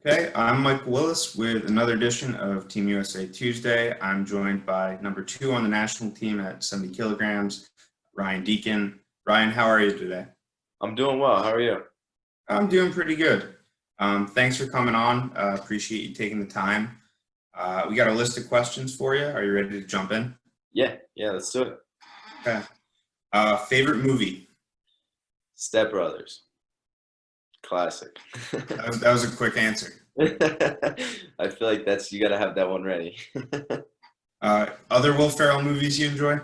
Okay, I'm Mike Willis with another edition of Team USA Tuesday. I'm joined by number two on the national team at 70 kilograms, Ryan Deakin. Ryan, how are you today? I'm doing well. How are you? I'm doing pretty good. Thanks for coming on. Appreciate you taking the time. We got a list of questions for you. Are you ready to jump in? Yeah, let's do it. Okay. Favorite movie? Step Brothers. Classic. That was a quick answer. I feel like you got to have that one ready. Other Will Ferrell movies you enjoy?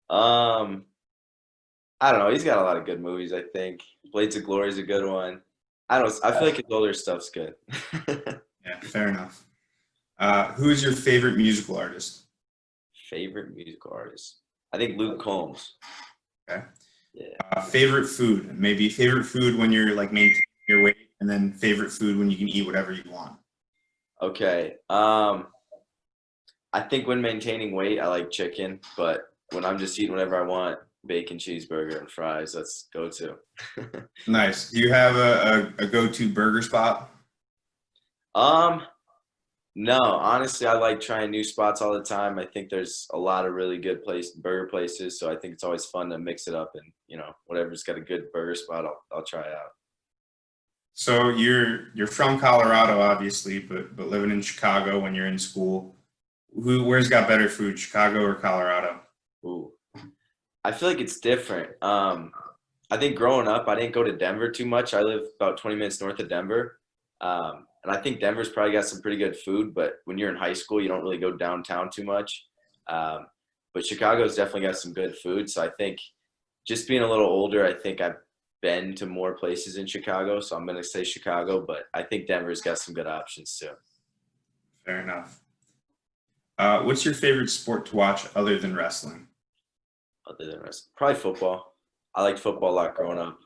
Um, I don't know. He's got a lot of good movies, I think. Blades of Glory is a good one. I don't. I feel like his older stuff's good. Yeah, fair enough. Who is your favorite musical artist? Favorite musical artist? I think Luke Combs. Okay. Yeah. Favorite food? Maybe favorite food when you're like maintaining your weight, and then favorite food when you can eat whatever you want. Okay. I think when maintaining weight, I like chicken, but when I'm just eating whatever I want, bacon, cheeseburger, and fries, that's go-to. Nice. Do you have a go-to burger spot? Um, no, honestly, I like trying new spots all the time. I think there's a lot of really good burger places, so I think it's always fun to mix it up and, whatever's got a good burger spot, I'll try it out. So you're from Colorado, obviously, but living in Chicago when you're in school. Where's got better food, Chicago or Colorado? Ooh. I feel like it's different. I think growing up, I didn't go to Denver too much. I live about 20 minutes north of Denver. And I think Denver's probably got some pretty good food, but when you're in high school, you don't really go downtown too much. But Chicago's definitely got some good food. So I think just being a little older, I think I've been to more places in Chicago. So I'm going to say Chicago, but I think Denver's got some good options too. Fair enough. What's your favorite sport to watch other than wrestling? Other than wrestling, probably football. I liked football a lot growing up.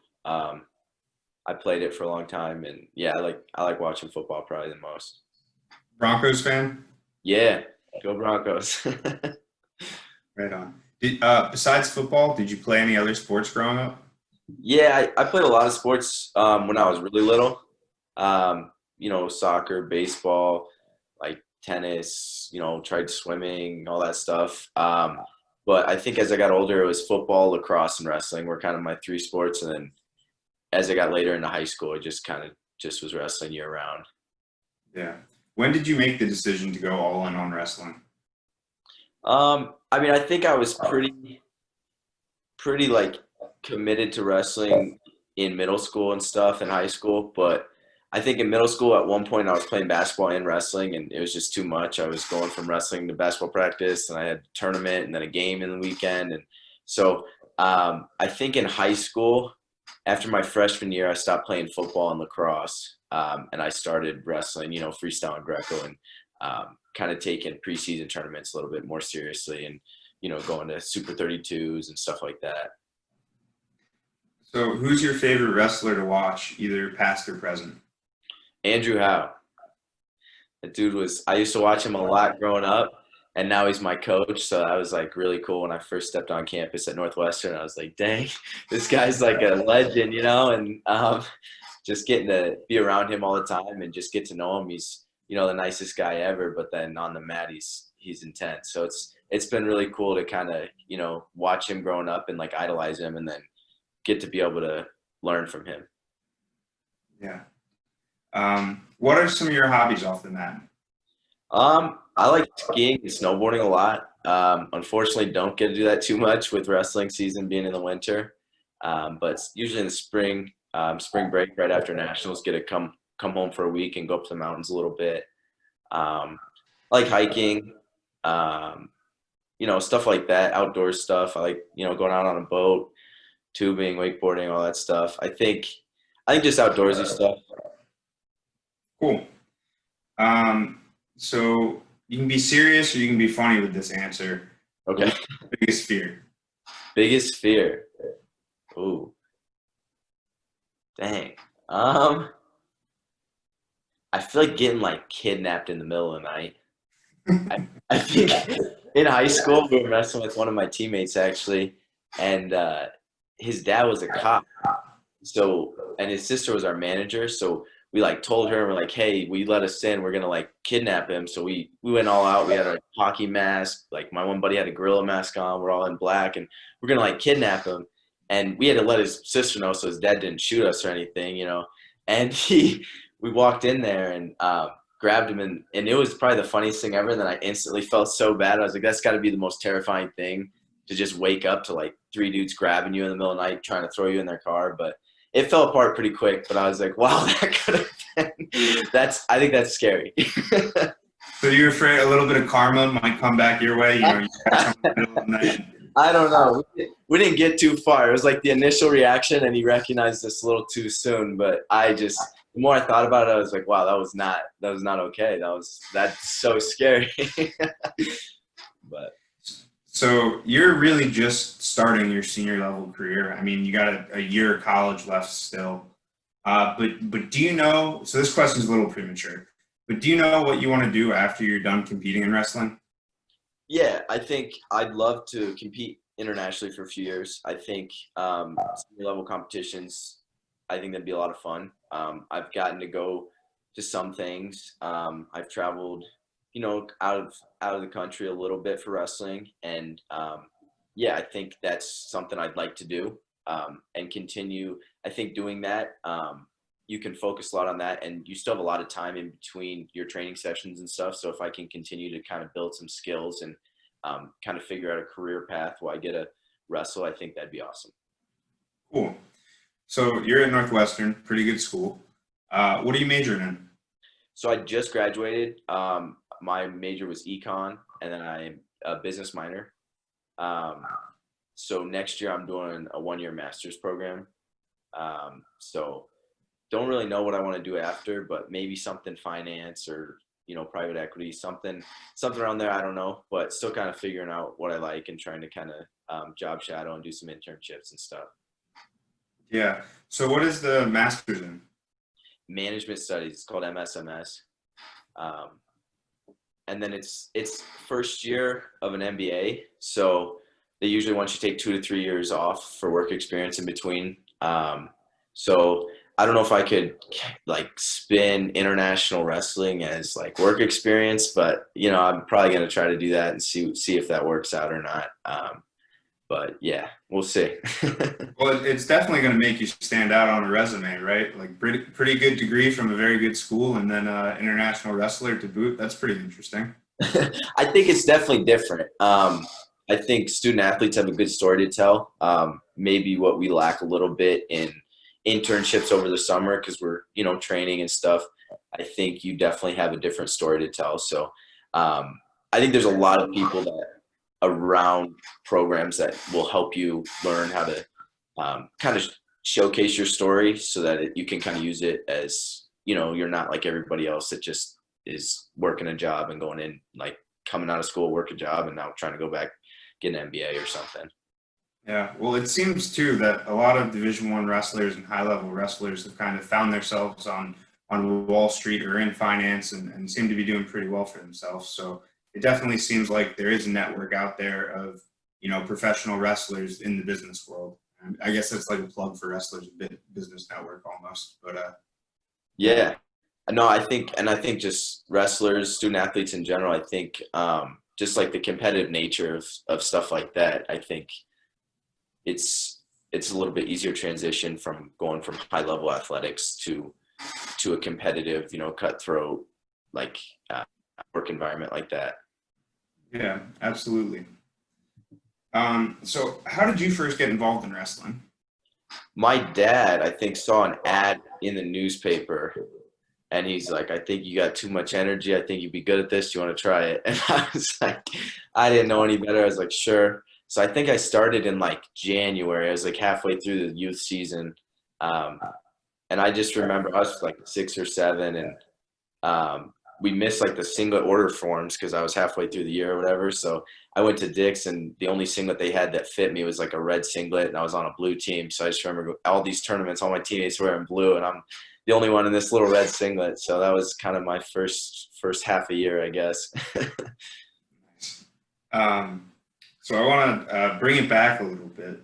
I played it for a long time, and yeah, I like watching football probably the most. Broncos fan? Yeah, go Broncos. Right on. Besides football, did you play any other sports growing up? Yeah, I played a lot of sports when I was really little. Soccer, baseball, like tennis. Tried swimming, all that stuff. But I think as I got older, it was football, lacrosse, and wrestling were kind of my three sports, and then as I got later into high school, it just was wrestling year round. Yeah. When did you make the decision to go all in on wrestling? I think I was pretty like committed to wrestling in middle school and stuff in high school, but I think in middle school at one point I was playing basketball and wrestling, and it was just too much. I was going from wrestling to basketball practice, and I had a tournament and then a game in the weekend, and so I think in high school, after my freshman year, I stopped playing football and lacrosse, and I started wrestling, freestyle and Greco, and kind of taking preseason tournaments a little bit more seriously, and going to Super 32s and stuff like that. So who's your favorite wrestler to watch, either past or present? Andrew Howe. That dude I used to watch him a lot growing up, and now he's my coach. So that was like really cool when I first stepped on campus at Northwestern. I was like, dang, this guy's like a legend, and just getting to be around him all the time and just get to know him. He's, the nicest guy ever, but then on the mat, he's intense. So it's been really cool to kind of, watch him growing up and like idolize him, and then get to be able to learn from him. Yeah. What are some of your hobbies off the mat? I like skiing and snowboarding a lot. Unfortunately, don't get to do that too much with wrestling season being in the winter. But it's usually in the spring break right after nationals, get to come home for a week and go up to the mountains a little bit. I like hiking, stuff like that, outdoor stuff. I like, going out on a boat, tubing, wakeboarding, all that stuff. I think just outdoorsy stuff. Cool. So you can be serious or you can be funny with this answer. Okay. Biggest fear? Biggest fear. Ooh. Dang. I feel like getting like kidnapped in the middle of the night. I think in high school we were messing with one of my teammates actually, and his dad was a cop. So, and his sister was our manager. So we like told her, we're like, hey, will you let us in? We're gonna like kidnap him. So we went all out. We had a hockey mask. Like my one buddy had a gorilla mask on. We're all in black, and we're gonna like kidnap him. And we had to let his sister know so his dad didn't shoot us or anything, you know. And we walked in there and grabbed him, and it was probably the funniest thing ever. And then I instantly felt so bad. I was like, that's got to be the most terrifying thing, to just wake up to like 3 dudes grabbing you in the middle of the night, trying to throw you in their car. But it fell apart pretty quick. But I was like, wow, that could have been. I think that's scary. So you're afraid a little bit of karma might come back your way? You know, you catch someone in the middle of the night. I don't know. We didn't get too far. It was like the initial reaction, and he recognized us a little too soon. But the more I thought about it, I was like, wow, that was not okay. That's so scary. But so you're really just starting your senior level career. I mean, you got a year of college left still. But do you know? So this question is a little premature. But do you know what you want to do after you're done competing in wrestling? yeah, I think I'd love to compete internationally for a few years. I think senior level competitions, I think that'd be a lot of fun. I've gotten to go to some things. I've traveled, you know, out of the country a little bit for wrestling, and yeah, I think that's something I'd like to do and continue. I think doing that, you can focus a lot on that, and you still have a lot of time in between your training sessions and stuff. So if I can continue to kind of build some skills and kind of figure out a career path while I get to wrestle, I think that'd be awesome. Cool. So you're at Northwestern, pretty good school. What are you majoring in? So I just graduated. My major was econ, and then I'm a business minor. So next year I'm doing a 1-year master's program. So don't really know what I want to do after, but maybe something finance or, you know, private equity, something around there. I don't know, but still kind of figuring out what I like and trying to kind of job shadow and do some internships and stuff. Yeah. So what is the master's in? Management studies. It's called MSMS. And then it's first year of an MBA. So they usually want you to take 2 to 3 years off for work experience in between. So I don't know if I could like spin international wrestling as like work experience, but you know, I'm probably going to try to do that and see if that works out or not. But yeah, we'll see. Well, it's definitely going to make you stand out on a resume, right? Like pretty good degree from a very good school, and then international wrestler to boot. That's pretty interesting. I think it's definitely different. I think student athletes have a good story to tell. Maybe what we lack a little bit in internships over the summer, because we're, you know, training and stuff. I think you definitely have a different story to tell. So I think there's a lot of people that around programs that will help you learn how to kind of showcase your story so that you can kind of use it as, you know, you're not like everybody else that just is working a job and going in, like coming out of school, work a job, and now trying to go back, get an MBA or something. Yeah. Well, it seems too that a lot of Division I wrestlers and high level wrestlers have kind of found themselves on Wall Street or in finance and seem to be doing pretty well for themselves. So it definitely seems like there is a network out there of, you know, professional wrestlers in the business world. And I guess that's like a plug for Wrestlers Business Network almost. But Yeah, no, I think just wrestlers, student athletes in general, I think just like the competitive nature of stuff like that, I think it's a little bit easier transition from going from high level athletics to a competitive, you know, cutthroat, like work environment like that. yeah, absolutely. So how did you first get involved in wrestling? My dad, I think, saw an ad in the newspaper, and he's like, I think you got too much energy. I think you'd be good at this. You want to try it? And I was like, I didn't know any better. I was like, sure. So I think I started in like January. I was like halfway through the youth season. And I just remember I was like 6 or 7, and we missed like the singlet order forms because I was halfway through the year or whatever. So I went to Dick's, and the only singlet they had that fit me was like a red singlet, and I was on a blue team. So I just remember all these tournaments, all my teammates were wearing blue, and I'm the only one in this little red singlet. So that was kind of my first half a year, I guess. So I want to bring it back a little bit.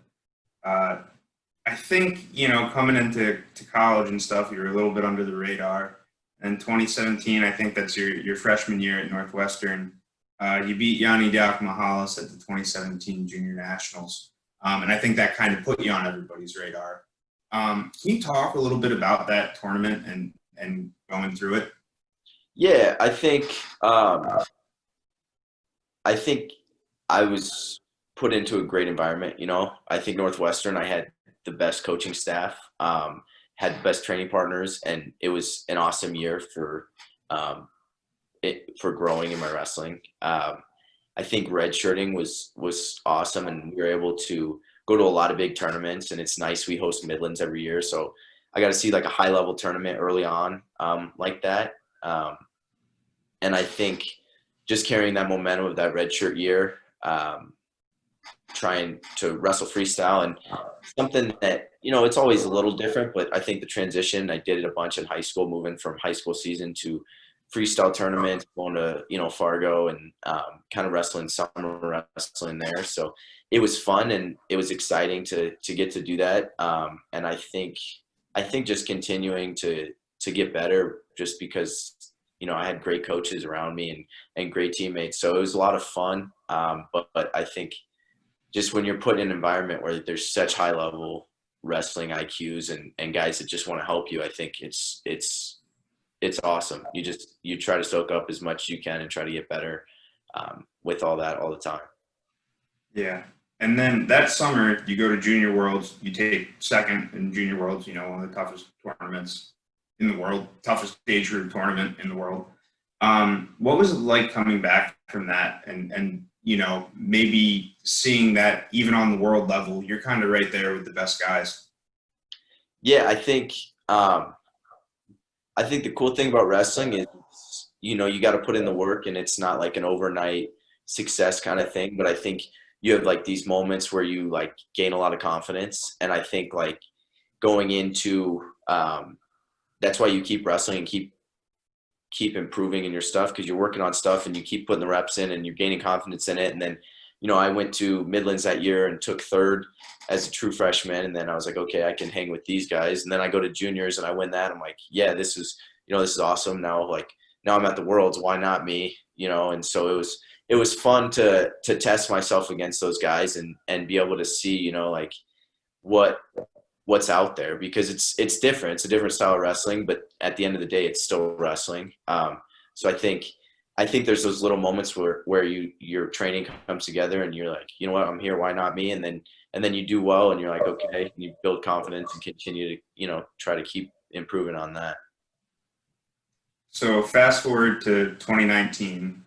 I I think, coming into college and stuff, you're a little bit under the radar. And 2017, I think that's your freshman year at Northwestern. You beat Yanni Diakomahalis at the 2017 Junior Nationals. And I think that kind of put you on everybody's radar. Can you talk a little bit about that tournament and going through it? Yeah, I think I was put into a great environment. I think Northwestern, I had the best coaching staff, had the best training partners, and it was an awesome year um, for growing in my wrestling. I think redshirting was awesome, and we were able to go to a lot of big tournaments. And it's nice, we host Midlands every year, so I got to see like a high level tournament early on, like that. Um, and I think just carrying that momentum of that redshirt year, trying to wrestle freestyle, and something that it's always a little different, but I think the transition, I did it a bunch in high school, moving from high school season to freestyle tournaments, going to Fargo, and kind of wrestling summer wrestling there. So it was fun and it was exciting to get to do that. And I think just continuing to get better, just because I had great coaches around me and great teammates, so it was a lot of fun. But I think just when you're put in an environment where there's such high level wrestling IQs and guys that just want to help you, I think it's awesome. You try to soak up as much as you can and try to get better, with all that all the time. Yeah. And then that summer, you go to Junior Worlds, you take second in Junior Worlds, one of the toughest tournaments in the world, toughest age group tournament in the world. What was it like coming back from that and maybe seeing that even on the world level, you're kind of right there with the best guys? Yeah, I think the cool thing about wrestling is, you got to put in the work, and it's not like an overnight success kind of thing. But I think you have like these moments where you like gain a lot of confidence. And I think like going into, that's why you keep wrestling and keep improving in your stuff, because you're working on stuff and you keep putting the reps in and you're gaining confidence in it. And then, I went to Midlands that year and took third as a true freshman. And then I was like, okay, I can hang with these guys. And then I go to juniors and I win that. I'm like, yeah, this is awesome. Now I'm at the Worlds. Why not me? And so it was fun to test myself against those guys and be able to see, like what's out there, because it's different. It's a different style of wrestling, but at the end of the day, it's still wrestling. So I think there's those little moments where your training comes together and you're like, you know what, I'm here, why not me? And then you do well and you're like, okay, and you build confidence and continue to, try to keep improving on that. So fast forward to 2019,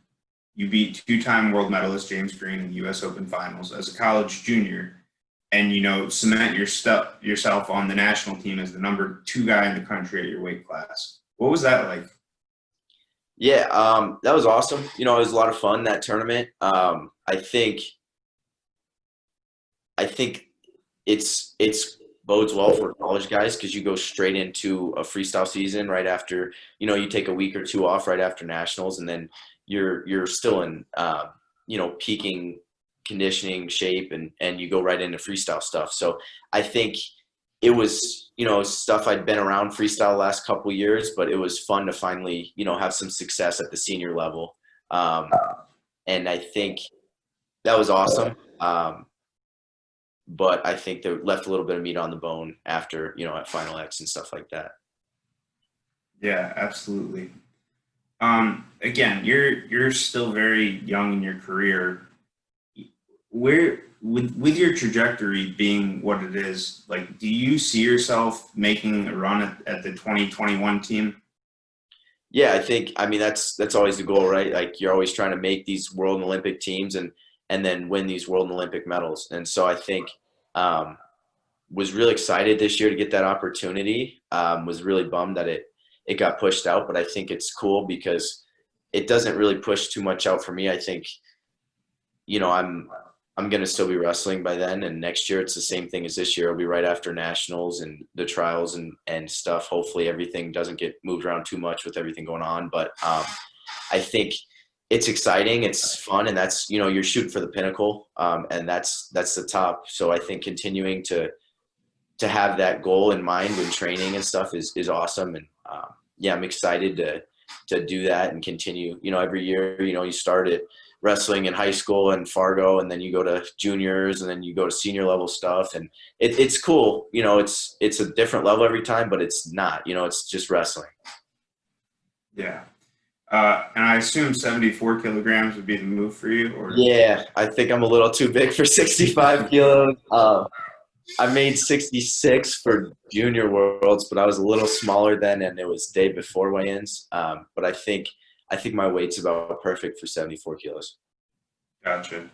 you beat two-time world medalist James Green in the U.S. Open Finals as a college junior, and cement yourself on the national team as the number 2 guy in the country at your weight class. What was that like? Yeah, that was awesome. It was a lot of fun, that tournament. I think it's bodes well for college guys, because you go straight into a freestyle season right after, you take a week or two off right after nationals, and then you're still in, peaking conditioning shape, and you go right into freestyle stuff. So I think it was, stuff I'd been around freestyle the last couple of years, but it was fun to finally, have some success at the senior level. And I think that was awesome. But I think they left a little bit of meat on the bone after, at Final X and stuff like that. Yeah, absolutely. Again, you're still very young in your career. Where with your trajectory being what it is, like, do you see yourself making a run at the 2021 team? Yeah, that's always the goal, right? Like, you're always trying to make these world and Olympic teams and then win these world and Olympic medals. And so I think, was really excited this year to get that opportunity. Was really bummed that it got pushed out, but I think it's cool because it doesn't really push too much out for me. I think, I'm going to still be wrestling by then. And next year it's the same thing as this year. It'll be right after nationals and the trials and stuff. Hopefully everything doesn't get moved around too much with everything going on. But I think it's exciting. It's fun. And that's, you're shooting for the pinnacle. And that's the top. So I think continuing to to have that goal in mind when training and stuff is awesome. And yeah, I'm excited to do that and continue. Every year, you start at wrestling in high school and Fargo, and then you go to juniors, and then you go to senior level stuff, and it's cool. It's a different level every time, but it's not. It's just wrestling. Yeah. And I assume 74 kilograms would be the move for you, or? Yeah, I think I'm a little too big for 65 kilos. I made 66 for junior worlds, but I was a little smaller then, and it was day before weigh-ins. But I think my weight's about perfect for 74 kilos. Gotcha.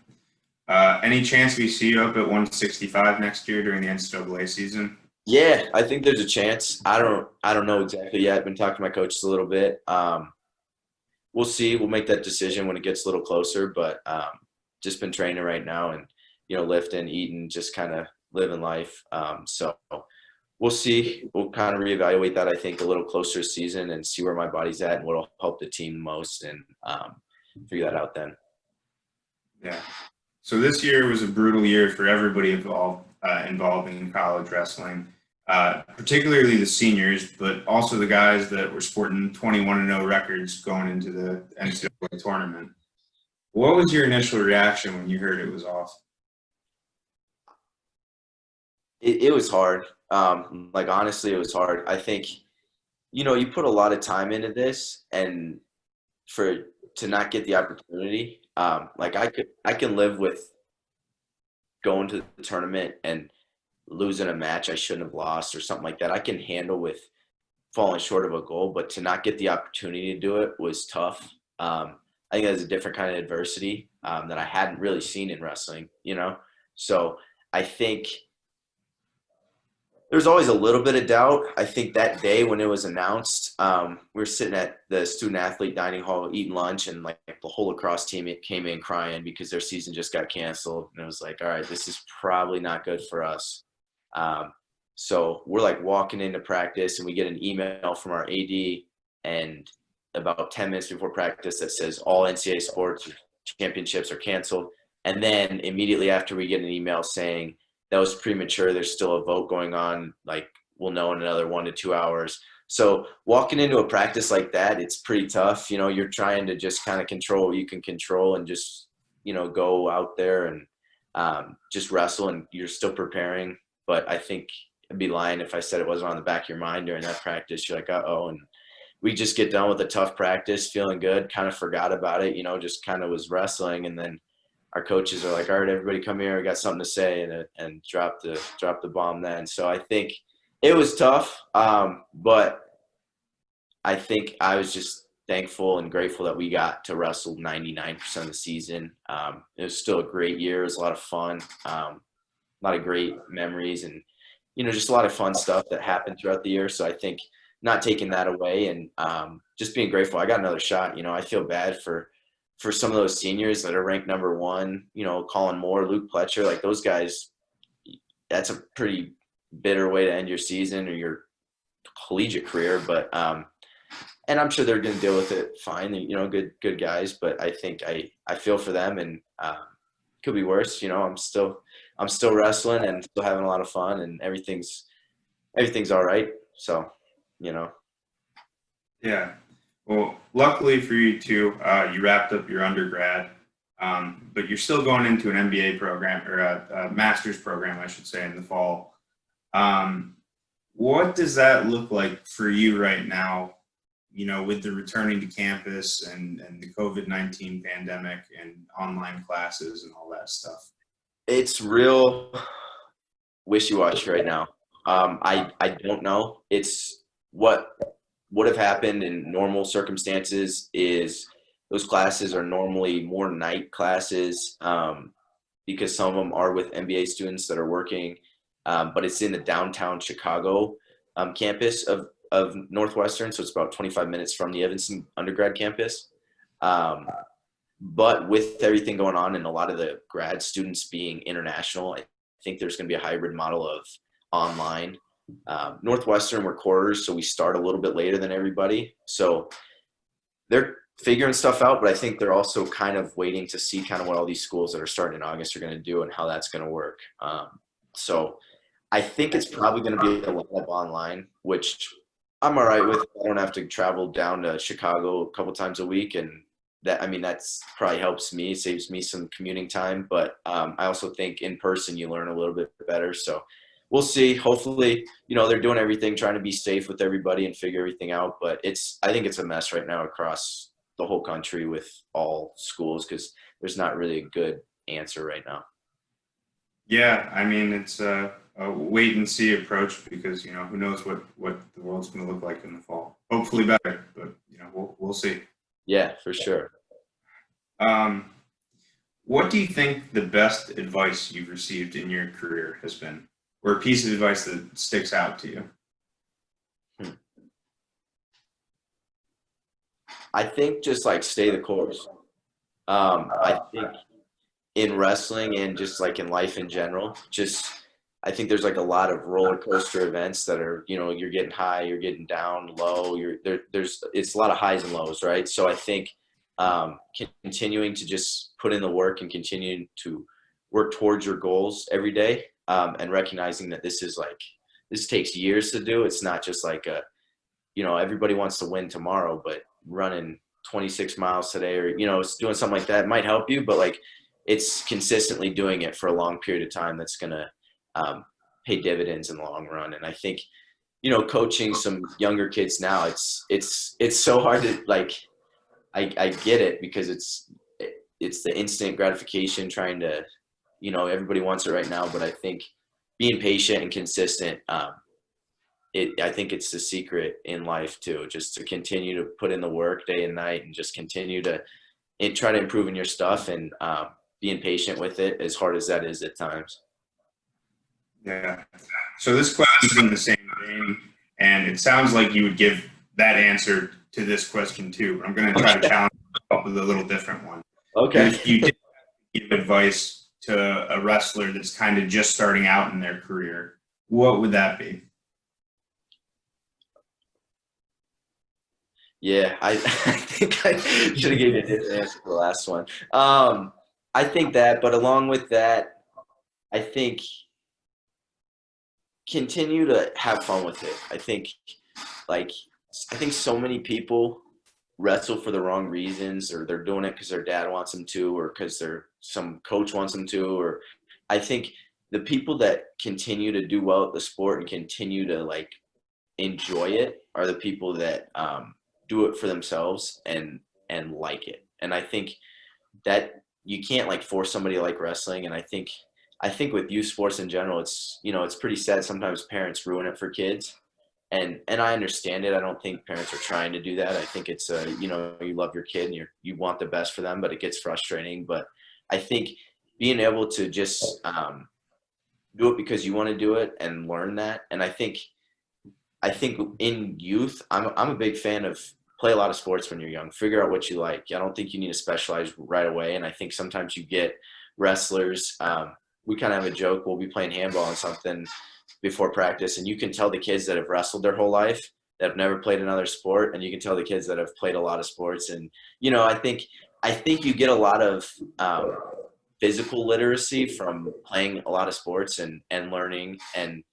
Any chance we see you up at 165 next year during the NCAA season? Yeah, I think there's a chance. I don't know exactly yet. I've been talking to my coaches a little bit. We'll see. We'll make that decision when it gets a little closer. But just been training right now, and lifting, eating, just kind of living life. So we'll see. We'll kind of reevaluate that, I think, a little closer season and see where my body's at and what'll help the team most, and figure that out then. Yeah. So this year was a brutal year for everybody involved in college wrestling, particularly the seniors, but also the guys that were sporting 21-0 records going into the NCAA tournament. What was your initial reaction when you heard it was off? It was hard. Honestly, it was hard. I think, you put a lot of time into this, and to not get the opportunity, I can live with going to the tournament and losing a match I shouldn't have lost or something like that. I can handle with falling short of a goal, but to not get the opportunity to do it was tough. I think that's a different kind of adversity that I hadn't really seen in wrestling, So I think there's always a little bit of doubt. I think that day when it was announced, we were sitting at the student athlete dining hall eating lunch, and the whole lacrosse team came in crying because their season just got canceled. And it was like, all right, this is probably not good for us. So we're walking into practice, and we get an email from our AD, and about 10 minutes before practice that says all NCAA sports championships are canceled. And then immediately after, we get an email saying that was premature. There's still a vote going on. We'll know in another 1 to 2 hours. So walking into a practice like that, it's pretty tough. You're trying to just kind of control what you can control and just, go out there and just wrestle, and you're still preparing. But I think I'd be lying if I said it wasn't on the back of your mind during that practice. You're like, uh-oh. And we just get done with a tough practice, feeling good, kind of forgot about it, just kind of was wrestling. And then our coaches are like, all right, everybody come here. We got something to say, and drop the bomb then. So I think it was tough, but I think I was just thankful and grateful that we got to wrestle 99% of the season. It was still a great year. It was a lot of fun, a lot of great memories, and, just a lot of fun stuff that happened throughout the year. So I think not taking that away, and just being grateful. I got another shot. I feel bad for some of those seniors that are ranked number 1, Colin Moore, Luke Pletcher, those guys, that's a pretty bitter way to end your season or your collegiate career. But, and I'm sure they're going to deal with it fine. Good guys, but I think I feel for them, and could be worse. I'm still wrestling and still having a lot of fun, and everything's all right. So, Yeah. Well, luckily for you too, you wrapped up your undergrad, but you're still going into an MBA program, or a master's program, I should say, in the fall. What does that look like for you right now, with the returning to campus and the COVID-19 pandemic and online classes and all that stuff? It's real wishy-washy right now. I don't know. It's what would have happened in normal circumstances is those classes are normally more night classes, because some of them are with MBA students that are working, but it's in the downtown Chicago campus of Northwestern, so it's about 25 minutes from the Evanston undergrad campus. But with everything going on and a lot of the grad students being international, I think there's going to be a hybrid model of online. Northwestern, we're quarters, so we start a little bit later than everybody. So they're figuring stuff out, but I think they're also kind of waiting to see kind of what all these schools that are starting in August are going to do and how that's going to work. So I think it's probably going to be a lot of online, which I'm all right with. I don't have to travel down to Chicago a couple times a week, and that, I mean, that's probably helps me, saves me some commuting time. But I also think in person you learn a little bit better. So we'll see. Hopefully, they're doing everything, trying to be safe with everybody and figure everything out. But I think it's a mess right now across the whole country with all schools because there's not really a good answer right now. Yeah, I mean, it's a wait and see approach because, who knows what the world's going to look like in the fall. Hopefully better, but, we'll see. Yeah, for sure. Um, what do you think the best advice you've received in your career has been, or a piece of advice that sticks out to you? I think just like stay the course. I think in wrestling and just like in life in general, I think there's like a lot of roller coaster events that are, you're getting high, you're getting down, low, it's a lot of highs and lows, right? So I think continuing to just put in the work and continuing to work towards your goals every day, and recognizing that this takes years to do. It's not just like everybody wants to win tomorrow, but running 26 miles today or, it's doing something like that might help you, but like it's consistently doing it for a long period of time that's going to pay dividends in the long run. And I think, coaching some younger kids now, it's so hard to like, I get it because it's the instant gratification trying to, everybody wants it right now, but I think being patient and consistent, I think it's the secret in life too, just to continue to put in the work day and night and just continue to try to improve in your stuff and being patient with it as hard as that is at times. Yeah. So this question's in the same vein, and it sounds like you would give that answer to this question too, but I'm going to try to challenge you up with a little different one. Okay. If you did give advice to a wrestler that's kind of just starting out in their career, what would that be? Yeah, I think I should have given you a different answer for the last one. I think that, but along with that, I think continue to have fun with it. Like, I think so many people wrestle for the wrong reasons, or they're doing it because their dad wants them to, or because some coach wants them to, or I think the people that continue to do well at the sport and continue to like enjoy it are the people that do it for themselves and like it. And I think that you can't like force somebody to like wrestling. And I think with youth sports in general, it's pretty sad. Sometimes parents ruin it for kids. And I understand it. I don't think parents are trying to do that. I think it's you love your kid and you want the best for them, but it gets frustrating. But I think being able to just do it because you want to do it and learn that. And I think in youth, I'm a big fan of play a lot of sports when you're young. Figure out what you like. I don't think you need to specialize right away. And I think sometimes you get wrestlers. We kind of have a joke. We'll be playing handball or something before practice, and you can tell the kids that have wrestled their whole life that have never played another sport, and you can tell the kids that have played a lot of sports. And I think you get a lot of physical literacy from playing a lot of sports and learning. And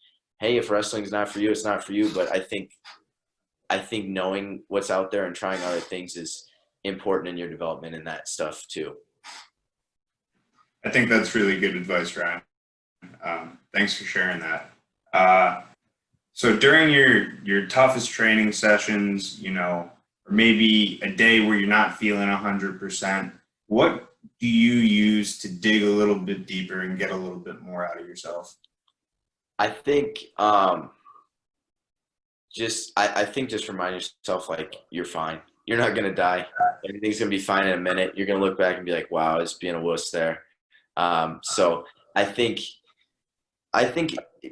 hey, if wrestling's not for you, it's not for you. But I think knowing what's out there and trying other things is important in your development in that stuff too. I think that's really good advice, Ryan. Thanks for sharing that. So during your toughest training sessions, or maybe a day where you're not feeling 100%, what do you use to dig a little bit deeper and get a little bit more out of yourself? I think just remind yourself like you're fine. You're not gonna die. Everything's gonna be fine in a minute. You're gonna look back and be like, wow, I was being a wuss there. So I think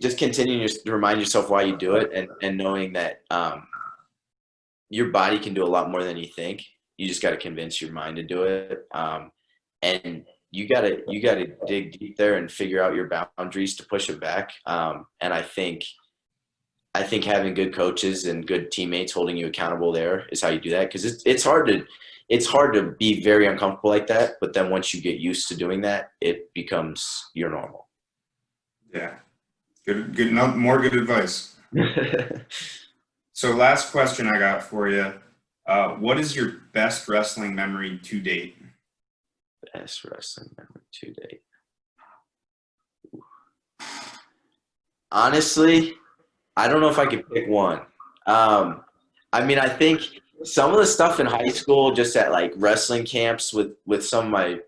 just continuing to remind yourself why you do it and knowing that your body can do a lot more than you think. You just got to convince your mind to do it. And you gotta dig deep there and figure out your boundaries to push it back. And I think having good coaches and good teammates holding you accountable there is how you do that. Because it's hard to be very uncomfortable like that. But then once you get used to doing that, it becomes your normal. Yeah. Good. No, more good advice. So last question I got for you. What is your best wrestling memory to date? Best wrestling memory to date. Honestly, I don't know if I could pick one. I mean, I think some of the stuff in high school, just at like wrestling camps with some of my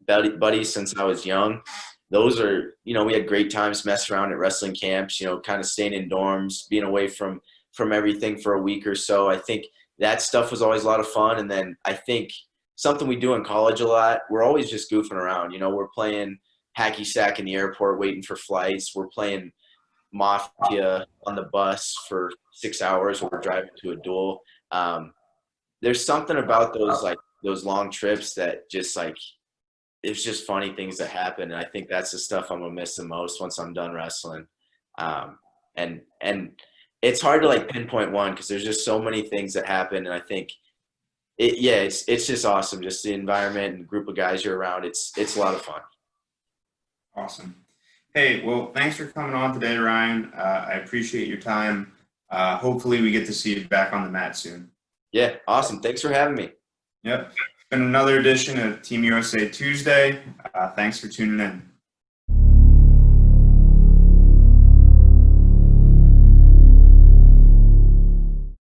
buddies since I was young. Those are we had great times messing around at wrestling camps. Kind of staying in dorms, being away from everything for a week or so. I think that stuff was always a lot of fun. And then I think something we do in college a lot, we're always just goofing around. We're playing hacky sack in the airport waiting for flights. We're playing Mafia on the bus for 6 hours while we're driving to a duel. There's something about those long trips that just like it's just funny things that happen, and I think that's the stuff I'm gonna miss the most once I'm done wrestling. And it's hard to like pinpoint one because there's just so many things that happen, and I think it's just awesome, just the environment and group of guys you're around. It's a lot of fun. Awesome. Hey, well, thanks for coming on today, Ryan. I appreciate your time. Hopefully we get to see you back on the mat soon. Yeah, awesome. Thanks for having me. Yep. It's been another edition of Team USA Tuesday. Thanks for tuning in.